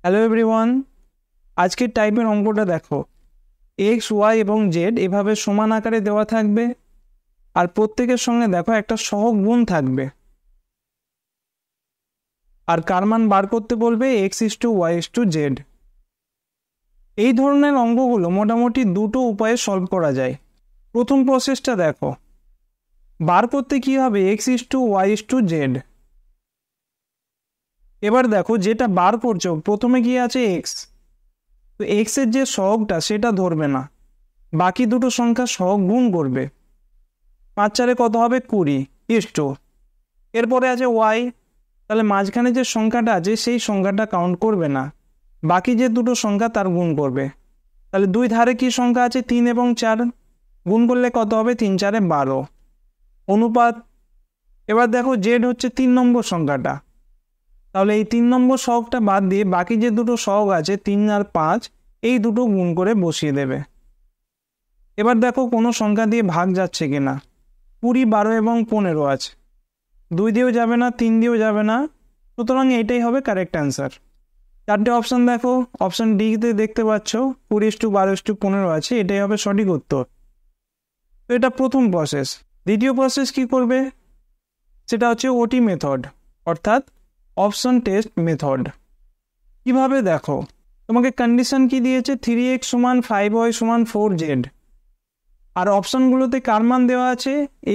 Hello everyone, আজকের টাইপের অঙ্কটা দেখো। এক্স ওয়াই এবং জেড এভাবে সমান আকারে দেওয়া থাকবে, আর প্রত্যেকের সঙ্গে দেখো একটা সহগ গুণ থাকবে, আর কার মান বার করতে বলবে x is to Y is to Z. এই ধরনের অঙ্কগুলো মোটামুটি দুটো উপায়ে সলভ করা যায়। প্রথম প্রসেসটা দেখো, বার করতে কি হবে x is to Y is to Z. এবার দেখো যেটা বার করছো প্রথমে কি আছে এক্স, তো এক্সের যে সহগটা সেটা ধরবে না, বাকি দুটো সংখ্যা সহগ গুণ করবে। 5 4 কত হবে 20 ইস টু, এরপরে আছে ওয়াই, তাহলে মাঝখানে যে সংখ্যাটা আছে সেই সংখ্যাটা কাউন্ট করবে না, বাকি যে দুটো সংখ্যা তার গুণ করবে। তাহলে দুই ধারে কি সংখ্যা আছে 3 এবং 4, গুণ করলে কত হবে 3 4 12 অনুপাত। এবার দেখো জেড হচ্ছে 3 নম্বর সংখ্যাটা, তাহলে এই 3 নম্বর সহগটা বাদ দিয়ে বাকি যে দুটো সহগ আছে 3 আর 5 এই দুটো গুণ করে বসিয়ে দেবে। এবার দেখো কোনো সংখ্যা দিয়ে ভাগ যাচ্ছে কিনা। 20 12 এবং 15 আছে, 2 দিয়েও যাবে না 3 দিয়েও যাবে না, সুতরাং এটাই হবে কারেক্ট অ্যান্সার। চারটে অপশান দেখো, অপশান ডিতে দেখতে পাচ্ছ 20 12 15 আছে, এটাই হবে সঠিক উত্তর। তো এটা প্রথম প্রসেস। দ্বিতীয় প্রসেস কি করবে, সেটা হচ্ছে ওটি মেথড, অর্থাৎ অপশন টেস্ট মেথড। কিভাবে দেখো, তোমাকে কন্ডিশন কি দিয়েছে 3x সমান 5y সমান 4z, আর অপশনগুলোতে কার মান দেওয়া আছে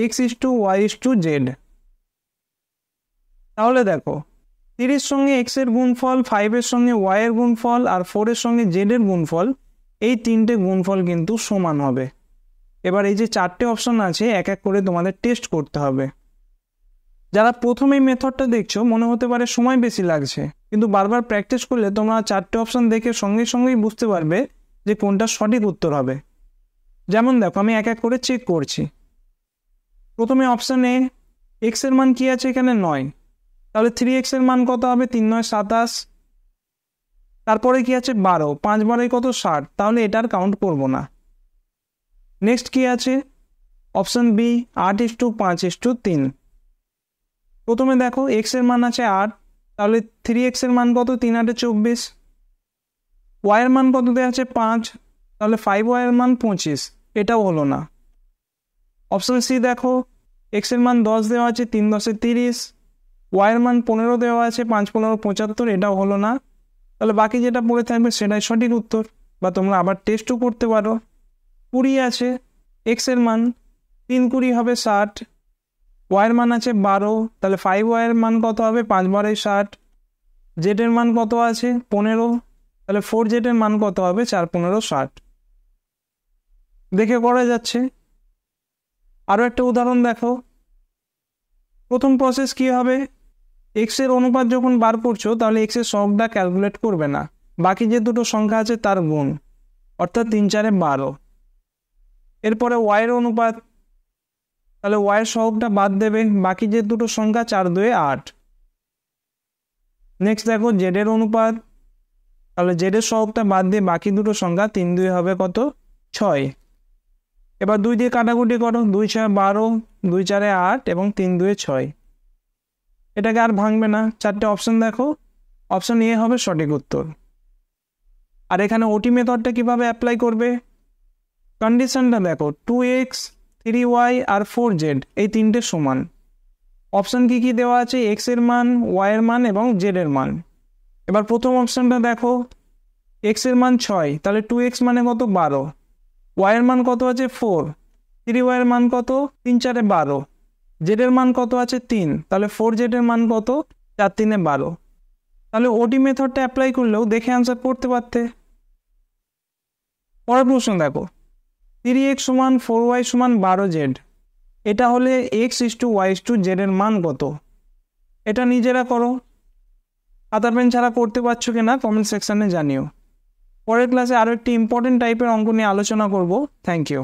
x is to Y is to Z. তাহলে দেখো 3 সঙ্গে x এর গুণফল, 5 এর সঙ্গে y এর গুণফল, আর 4 এর সঙ্গে z এর গুণফল, এই তিনটে গুণফল কিন্তু সমান হবে। এবার এই যে চারটে অপশন আছে এক এক করে তোমাদের টেস্ট করতে হবে। যারা প্রথমে মেথডটা দেখছো মনে হতে পারে সময় বেশি লাগছে, কিন্তু বারবার প্র্যাকটিস করলে তোমরা চারটে অপশন দেখে সঙ্গে সঙ্গেই বুঝতে পারবে যে কোনটা সঠিক উত্তর হবে। যেমন দেখো আমি এক এক করে চেক করছি। প্রথমে অপশান এ এক্স এর মান কি আছে এখানে 9, তাহলে 3x এর মান কত হবে 3 9 27। তারপরে কি আছে 12, 5 12 কত 60, তাহলে এটার কাউন্ট করব না। নেক্সট কি আছে option B 8 is to 5 is to 3। প্রথমে দেখো এক্স এর মান আছে 8, তাহলে 3x এর মান কত 3 8 24। ওয়াই এর মান কত দেওয়া আছে 5, তাহলে 5y এর মান 25, এটাও হলো না। অপশন সি দেখো এক্স এর মান 10 দেওয়া আছে 3 10 30, ওয়াই এর মান 15 দেওয়া আছে 5 15 75, এটাও হলো না। তাহলে বাকি যেটা পড়ে থাকবে সেটাই সঠিক উত্তর, বা তোমরা আবার টেস্টও করতে পারো। 20 আছে, এক্স এর মান 3 20 হবে 60, ওয়াইয়ের মান আছে 12, তাহলে 5y এর মান কত হবে 5 12 60, জেড এর মান কত আছে 15, তাহলে 4z এর মান কত হবে 4 15 60। দেখে করা যাচ্ছে। আরও একটা উদাহরণ দেখো। প্রথম প্রসেস কি হবে, এক্স এর অনুপাত যখন বার করছো তাহলে এক্স এর সহগটা ক্যালকুলেট করবে না, বাকি যে দুটো সংখ্যা আছে তার গুণ, অর্থাৎ 3 4 12। এরপরে ওয়াই এর অনুপাত, তাহলে ওয়াই এর সহগটা বাদ দেবে, বাকি যে দুটো সংখ্যা 4 2 8। নেক্সট দেখো জেড এর অনুপাত, তাহলে জেড এর সহগটা বাদ দিয়ে বাকি দুটো সংখ্যা 3 2 হবে কত 6। এবার 2 দিয়ে কাটাকুটি করো, 2 6 12, 2 4 8 এবং 3 2 6, এটাকে আর ভাঙবে না। চারটে অপশন দেখো, অপশন এ হবে সঠিক উত্তর। আর এখানে ওটি মেথডটা কিভাবে অ্যাপ্লাই করবে, কন্ডিশনটা দেখো 2x 3y আর 4z এই তিনটে সমান। অপশন কি কি দেওয়া আছে এক্স এর মান, ওয়াই এর মান এবং জেড এর মান। এবার প্রথম অপশনটা দেখো এক্স এর মান 6, তাহলে 2x মানে কত 12, ওয়াই এর মান কত আছে 4, 3y এর মান কত 3 4 12, জেড এর মান কত আছে 3, তাহলে 4z এর মান কত 4 3 12। তাহলে ওটি মেথডটা অ্যাপ্লাই করলেও দেখে অ্যান্সার করতে পারতে। পরের প্রশ্ন দেখো 3x সমান 4y সমান 12z, এটা হলে x is to Y is to Z এর মান কত। এটা নিজেরা করো, খাতা পেন ছাড়া করতে পারছো কিনা কমেন্ট সেকশানে জানিও। পরের ক্লাসে আরও একটি ইম্পর্টেন্ট টাইপের অঙ্ক নিয়ে আলোচনা করব। Thank you.